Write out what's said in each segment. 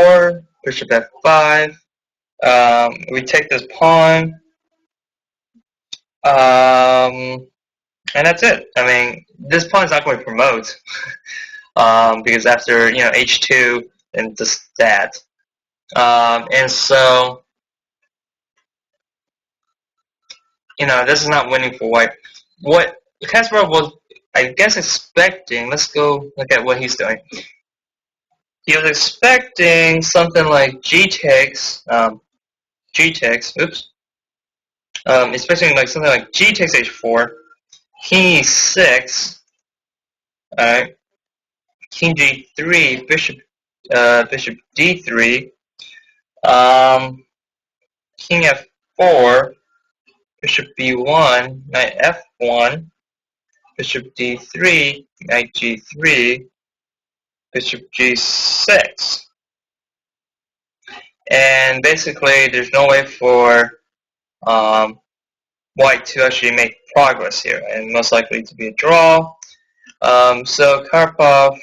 f4, bishop f5. We take this pawn, and that's it. I mean, this pawn is not going to promote because after h2 and just that, and so this is not winning for white. What Kasparov was, I guess, expecting. Let's go look at what he's doing. He was expecting something like g takes, oops. Expecting like something like g takes h4, king e6, alright, king g3, bishop d3, king f4, bishop b1, knight f1, bishop d3, knight g3, bishop g6. And basically, there's no way for white to actually make progress here, and most likely to be a draw. So Karpov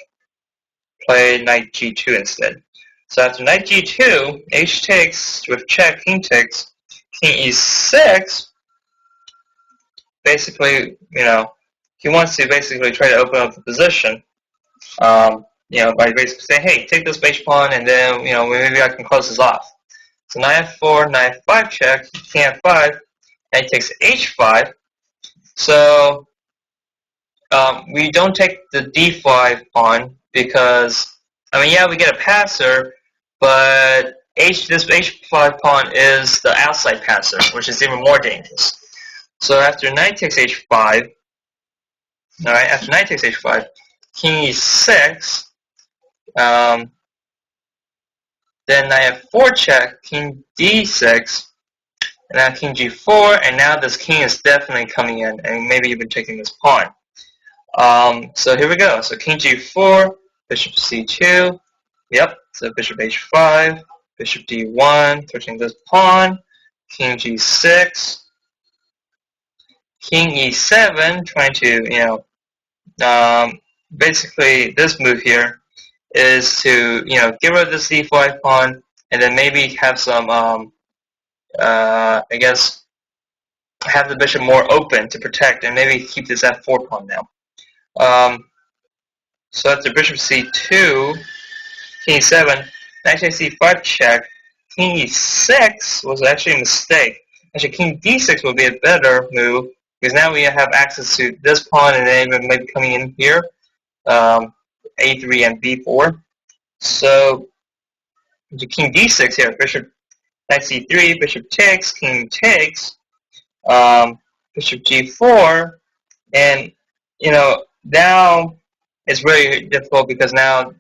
played knight g2 instead. So after knight g2, h takes with check, king takes, king e6. Basically, he wants to basically try to open up the position. By basically saying, hey, take this base pawn, and then maybe I can close this off. So knight f4, knight f5 check, king f5, knight takes h5. So we don't take the d5 pawn because, we get a passer, but this h5 pawn is the outside passer, which is even more dangerous. So after knight takes h5, after knight takes h5, king e6, then knight f4 check, king d6, and now king g4, and now this king is definitely coming in, and maybe even taking this pawn. So here we go. So king g4, bishop c2, yep, so bishop h5, bishop d1, threatening this pawn, king g6, king e7, trying to, basically this move here is to, get rid of this d5 pawn, and then maybe have some, I guess, have the bishop more open to protect, and maybe keep this f4 pawn now. So after bishop c2, king e7, knight takes c5 check, king e6 was actually a mistake. Actually, king d6 would be a better move, because now we have access to this pawn, and then even maybe coming in here, a3 and b4. So king d6 here, bishop knight c3, bishop takes, king takes, bishop g4, and now it's really difficult because now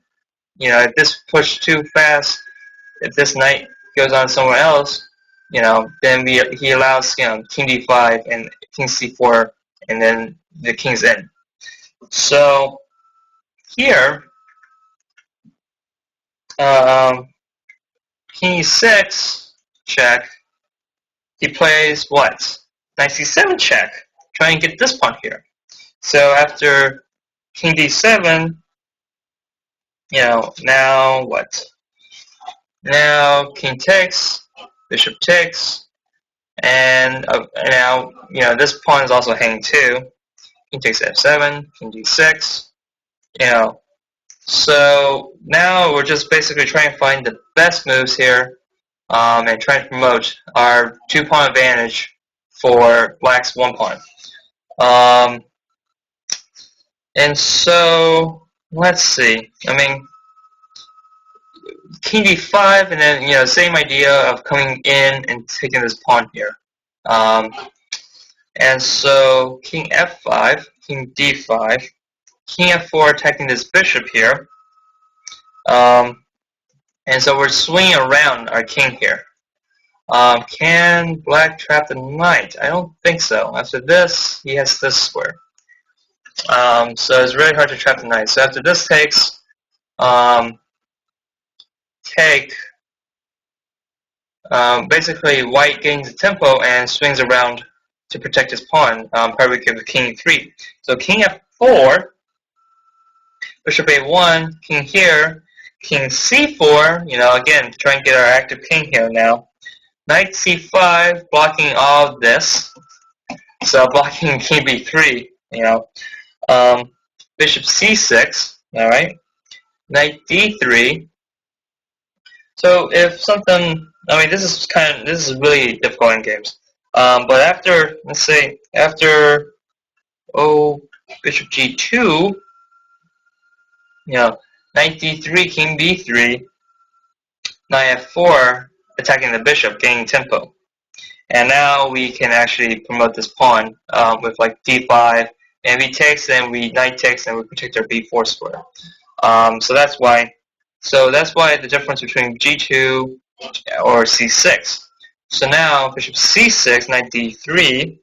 if this pushed too fast, if this knight goes on somewhere else, then he allows king d5 and king c4, and then the king's in. So here, king e6 check. He plays what? Knight c7 check. Try and get this pawn here. So after king d7, now what? Now king takes, bishop takes, and now this pawn is also hanging too. King takes f7, king d6. So now we're just basically trying to find the best moves here, and trying to promote our 2-pawn advantage for black's 1 pawn. And so let's see. King d5, and then same idea of coming in and taking this pawn here. And so king f5, king d5, king f4 attacking this bishop here. And so we're swinging around our king here. Can black trap the knight? I don't think so. After this, he has this square. So it's really hard to trap the knight. So after this takes, basically white gains the tempo and swings around to protect his pawn, probably give king e3. So king f4, bishop a1, king here, king c4, again, try and get our active king here now. Knight c5, blocking all of this. So blocking king b3, bishop c6, alright. Knight d3. So if something, this is really difficult in games. But after, let's say, bishop g2, knight d3, king b3, knight f4, attacking the bishop, gaining tempo. And now we can actually promote this pawn with like d5, and if he takes, then we knight takes, and we protect our b4 square. So that's why the difference between g2 or c6. So now bishop c6, knight d3,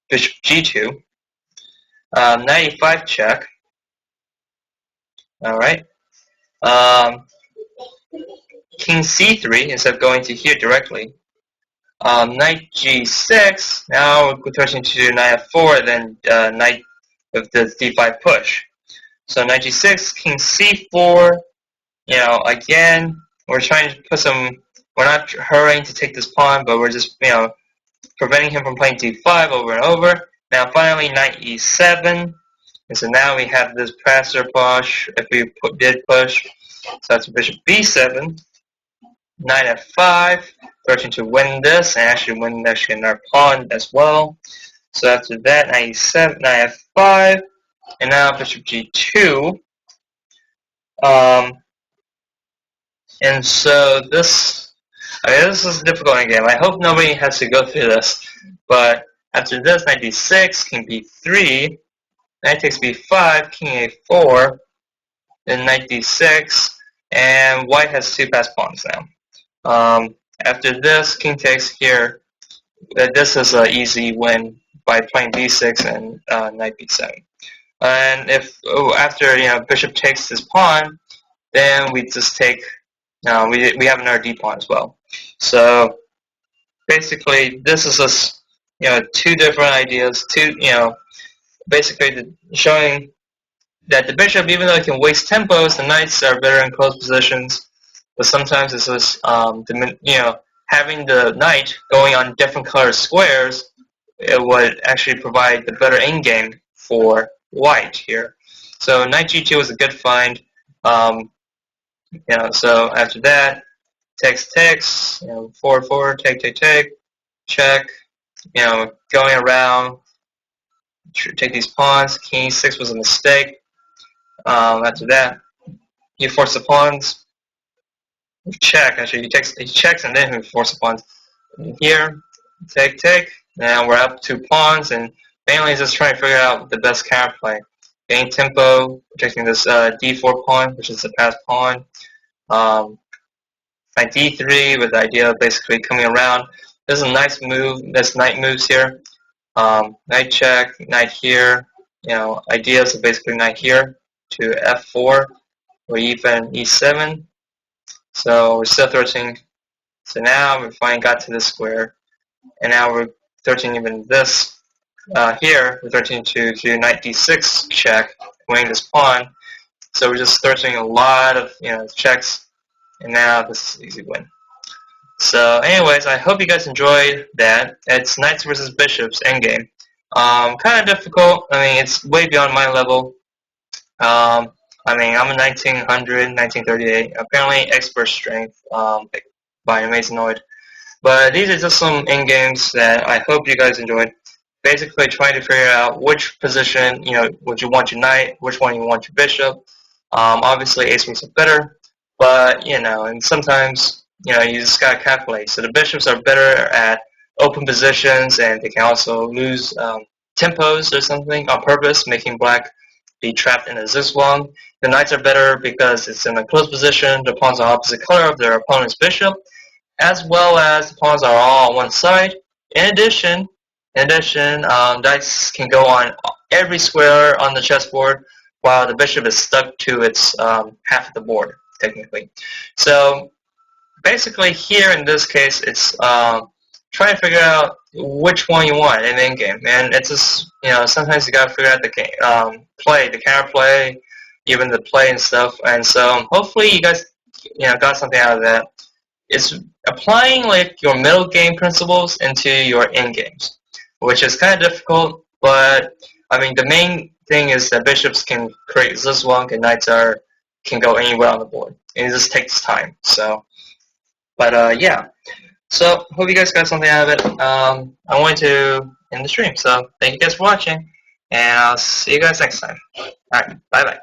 bishop g2, knight e5 check. All right. King c3 instead of going to here directly. Knight g6. Now we're turning to knight f4, then knight with the d5 push. So knight g6, king c4. Again, we're trying to put some. We're not hurrying to take this pawn, but we're just preventing him from playing d5 over and over. Now finally knight e7. And so now we have this passer push. If we did push, so that's bishop b7. Knight f5, searching to win this, and actually win our pawn as well. So after that, knight e7, knight f5, and now bishop g2. And so this is a difficult game. I hope nobody has to go through this. But after this, knight d6, king b3, knight takes b5, king a4, then knight d6, and white has two passed pawns now. After this, king takes here. This is an easy win by playing b6 and knight b7. And if after bishop takes this pawn, then we just take. We have another d pawn as well. So basically, this is just two different ideas. Basically showing that the bishop, even though it can waste tempos, the knights are better in close positions. But sometimes it's just having the knight going on different colored squares, it would actually provide the better endgame for white here. So knight g2 was a good find. So after that, takes, forward, take, check. Going around, take these pawns. King e6 was a mistake. After that, you force the pawns. Check. Actually, he checks and then he forces the pawns. Here, take. Now we're up 2 pawns, and mainly just trying to figure out the best counterplay. Gain tempo, protecting this d4 pawn, which is the passed pawn. Knight d3 with the idea of basically coming around. This is a nice move. This knight moves here. Knight check, knight here. Ideas of basically knight here to f4 or even e7. So we're still threatening. So now we finally got to this square, and now we're threatening even this here. We're threatening to do knight d6 check, winning this pawn. So we're just threatening a lot of checks, and now this is an easy win. So anyways, I hope you guys enjoyed that. It's knights versus bishops endgame. Kind of difficult. It's way beyond my level. I'm a 1900, 1938. Apparently expert strength by Amazinoid. But these are just some end games that I hope you guys enjoyed. Basically trying to figure out which position, would you want your knight, which one you want your bishop. Obviously Acerook are better, but, and sometimes, you just gotta calculate. So the bishops are better at open positions, and they can also lose tempos or something on purpose, making black be trapped in a zigzag. The knights are better because it's in a closed position, the pawns are opposite color of their opponent's bishop, as well as the pawns are all on one side. In addition, dice can go on every square on the chessboard, while the bishop is stuck to its half of the board, technically. So basically here in this case, it's trying to figure out which one you want in the endgame. And it's just, sometimes you gotta figure out the counterplay, even the play and stuff. And so hopefully you guys got something out of that. It's applying like your middle game principles into your end games, which is kind of difficult. But I mean, the main thing is that bishops can create Zizwunk and knights can go anywhere on the board. And it just takes time. So, but yeah. So hope you guys got something out of it. I wanted to end the stream. So thank you guys for watching, and I'll see you guys next time. All right, bye bye.